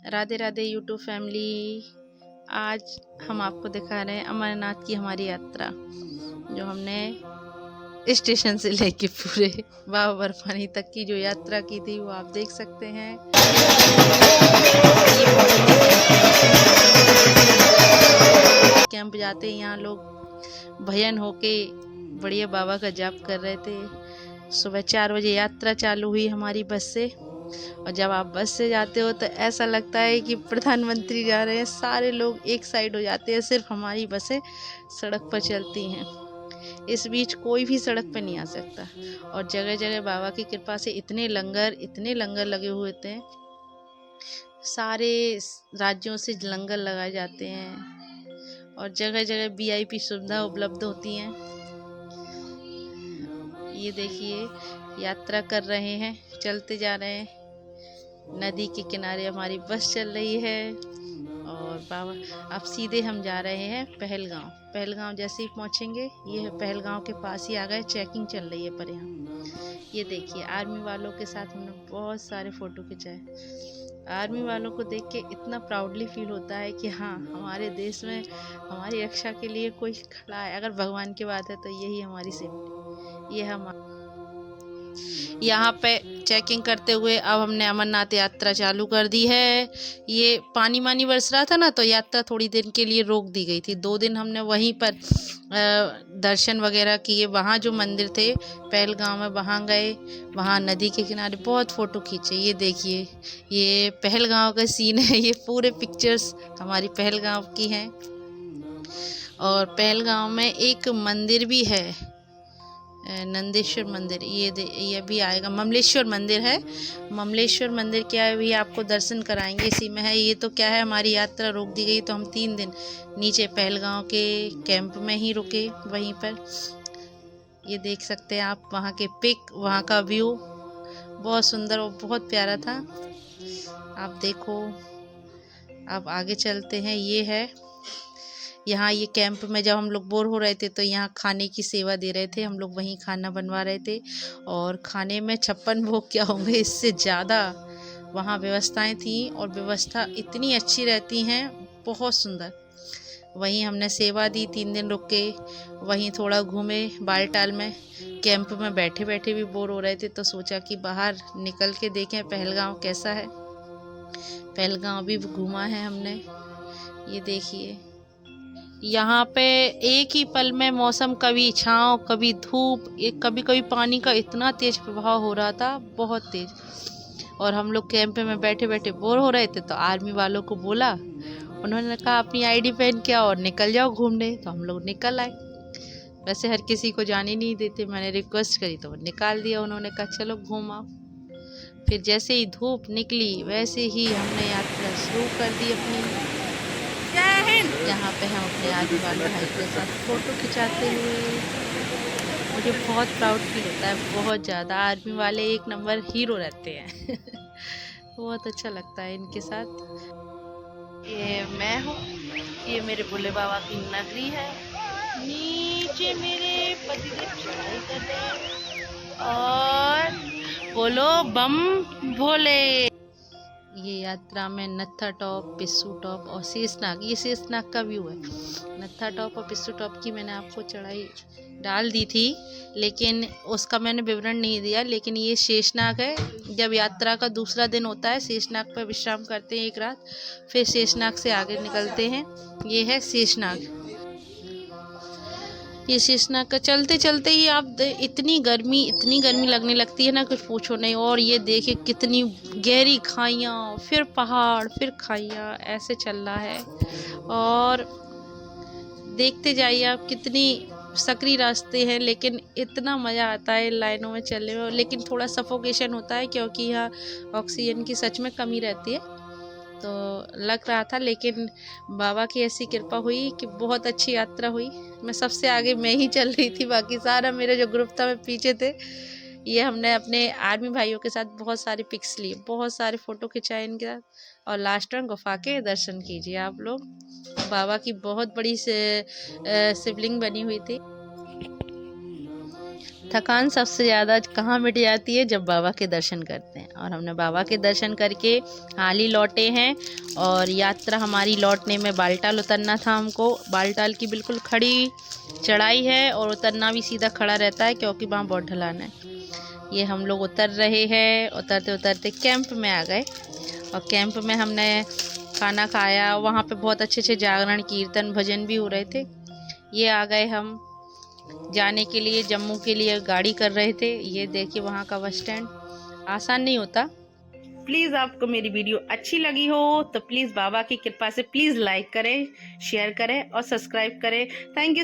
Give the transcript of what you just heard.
Radhe Radhe YouTube family. आज हम आपको दिखा रहे हैं अमरनाथ की हमारी यात्रा, जो हमने स्टेशन से लेके पूरे बाबा बर्फानी तक की जो यात्रा की थी वो आप देख सकते हैं। कैंप जाते हैं, यहाँ लोग भजन होके बढ़िया बाबा का जाप कर रहे थे। सुबह 4 बजे यात्रा चालू हुई हमारी बस से, और जब आप बस से जाते हो तो ऐसा लगता है कि प्रधानमंत्री जा रहे हैं। सारे लोग एक साइड हो जाते हैं, सिर्फ हमारी बसें सड़क पर चलती हैं। इस बीच कोई भी सड़क पर नहीं आ सकता, और जगह जगह बाबा की कृपा से इतने लंगर लगे हुए थे। सारे राज्यों से लंगर लगाए जाते हैं, और जगह जगह वीआईपी सुविधा उपलब्ध होती हैं। ये देखिए, यात्रा कर रहे हैं, चलते जा रहे हैं। नदी के किनारे हमारी बस चल रही है, और बाबा अब सीधे हम जा रहे हैं पहलगांव जैसे ही पहुंचेंगे, ये पहलगांव के पास ही आ गए। चेकिंग चल रही है पर यहाँ ये देखिए, आर्मी वालों के साथ हमने बहुत सारे फ़ोटो खिंचाए। आर्मी वालों को देख के इतना प्राउडली फील होता है कि हाँ, हमारे देश में हमारी रक्षा के लिए कोई खड़ा है। अगर भगवान की बात है तो यही हमारी सेफ्टी। ये हम यहाँ पे चेकिंग करते हुए अब हमने अमरनाथ यात्रा चालू कर दी है। ये पानी मानी बरस रहा था ना, तो यात्रा थोड़ी दिन के लिए रोक दी गई थी। 2 दिन हमने वहीं पर दर्शन वगैरह किए। वहाँ जो मंदिर थे पहलगांव में, वहाँ गए, वहाँ नदी के किनारे बहुत फ़ोटो खींचे। ये देखिए, ये पहलगांव का सीन है। ये पूरे पिक्चर्स हमारी पहलगांव की हैं। और पहलगांव में एक मंदिर भी है, नंदेश्वर मंदिर। ये भी आएगा। ममलेश्वर मंदिर है। ममलेश्वर मंदिर क्या है, भी आपको दर्शन कराएंगे, इसी में है। ये तो क्या है, हमारी यात्रा रोक दी गई तो हम 3 दिन नीचे पहलगांव के कैंप में ही रुके वहीं पर। ये देख सकते हैं आप वहाँ के पिक, वहाँ का व्यू बहुत सुंदर और बहुत प्यारा था। आप देखो, अब आगे चलते हैं। ये है यहाँ, ये कैंप में जब हम लोग बोर हो रहे थे तो यहाँ खाने की सेवा दे रहे थे। हम लोग वहीं खाना बनवा रहे थे, और खाने में 56 भोग क्या होंगे, इससे ज़्यादा वहाँ व्यवस्थाएं थी, और व्यवस्था इतनी अच्छी रहती हैं, बहुत सुंदर। वहीं हमने सेवा दी, 3 दिन रुक के वहीं थोड़ा घूमे बालटाल में। कैंप में बैठे बैठे भी बोर हो रहे थे, तो सोचा कि बाहर निकल के देखें पहलगांव कैसा है। पहलगांव भी घूमा है हमने। ये देखिए, यहाँ पे एक ही पल में मौसम कभी छाँव कभी धूप, एक कभी कभी पानी का इतना तेज प्रभाव हो रहा था, बहुत तेज। और हम लोग कैंप में बैठे बैठे बोर हो रहे थे, तो आर्मी वालों को बोला, उन्होंने कहा अपनी आईडी पहन के आओ और निकल जाओ घूमने। तो हम लोग निकल आए। वैसे हर किसी को जाने नहीं देते, मैंने रिक्वेस्ट करी तो निकाल दिया। उन्होंने कहा चलो घूम आओ। फिर जैसे ही धूप निकली वैसे ही हमने यात्रा शुरू कर दी अपनी। यहाँ पे हम अपने आर्मी वाले भाई के साथ फ़ोटो खिंचाते हुए, मुझे बहुत प्राउड फील होता है, बहुत ज़्यादा। आर्मी वाले एक नंबर हीरो रहते हैं। बहुत अच्छा लगता है इनके साथ। ये मैं हूँ, ये मेरे भोले बाबा की नगरी है। नीचे मेरे पतिदेव चढ़ाई कर रहे हैं, और बोलो बम भोले। ये यात्रा में नत्था टॉप, पिस्सू टॉप और शेषनाग, ये शेषनाग का व्यू है। नत्था टॉप और पिस्सू टॉप की मैंने आपको चढ़ाई डाल दी थी, लेकिन उसका मैंने विवरण नहीं दिया। लेकिन ये शेषनाग है। जब यात्रा का दूसरा दिन होता है, शेषनाग पर विश्राम करते हैं 1 रात, फिर शेषनाग से आगे निकलते हैं। ये है शेषनाग। ये शेषनाग का चलते चलते ही आप इतनी गर्मी लगने लगती है ना, कुछ पूछो नहीं। और ये देखिए कितनी गहरी खाइयाँ, फिर पहाड़, फिर खाइयाँ, ऐसे चल रहा है। और देखते जाइए आप, कितनी सकरी रास्ते हैं, लेकिन इतना मज़ा आता है लाइनों में चलने में। लेकिन थोड़ा सफोकेशन होता है, क्योंकि यहाँ ऑक्सीजन की सच में कमी रहती है, तो लग रहा था। लेकिन बाबा की ऐसी कृपा हुई कि बहुत अच्छी यात्रा हुई। मैं सबसे आगे मैं ही चल रही थी, बाकी सारा मेरा जो ग्रुप था मैं पीछे थे। ये हमने अपने आर्मी भाइयों के साथ बहुत सारे पिक्स लिए, बहुत सारे फ़ोटो खिंचाए इनके साथ। और लास्ट में गुफा के दर्शन कीजिए आप लोग। बाबा की बहुत बड़ी शिवलिंग बनी हुई थी। थकान सबसे ज़्यादा कहाँ मिट जाती है, जब बाबा के दर्शन करते हैं। और हमने बाबा के दर्शन करके हाल ही लौटे हैं। और यात्रा हमारी लौटने में बालटाल उतरना था हमको। बालटाल की बिल्कुल खड़ी चढ़ाई है और उतरना भी सीधा खड़ा रहता है, क्योंकि वहाँ बहुत ढलान है। ये हम लोग उतर रहे हैं। उतरते उतरते कैंप में आ गए, और कैंप में हमने खाना खाया। वहाँ पे बहुत अच्छे अच्छे जागरण, कीर्तन, भजन भी हो रहे थे। ये आ गए हम जाने के लिए, जम्मू के लिए गाड़ी कर रहे थे। ये देखिए वहाँ का बस स्टैंड, आसान नहीं होता। प्लीज़ आपको मेरी वीडियो अच्छी लगी हो तो प्लीज़ बाबा की कृपा से प्लीज़ लाइक करें, शेयर करें और सब्सक्राइब करें। Thank you.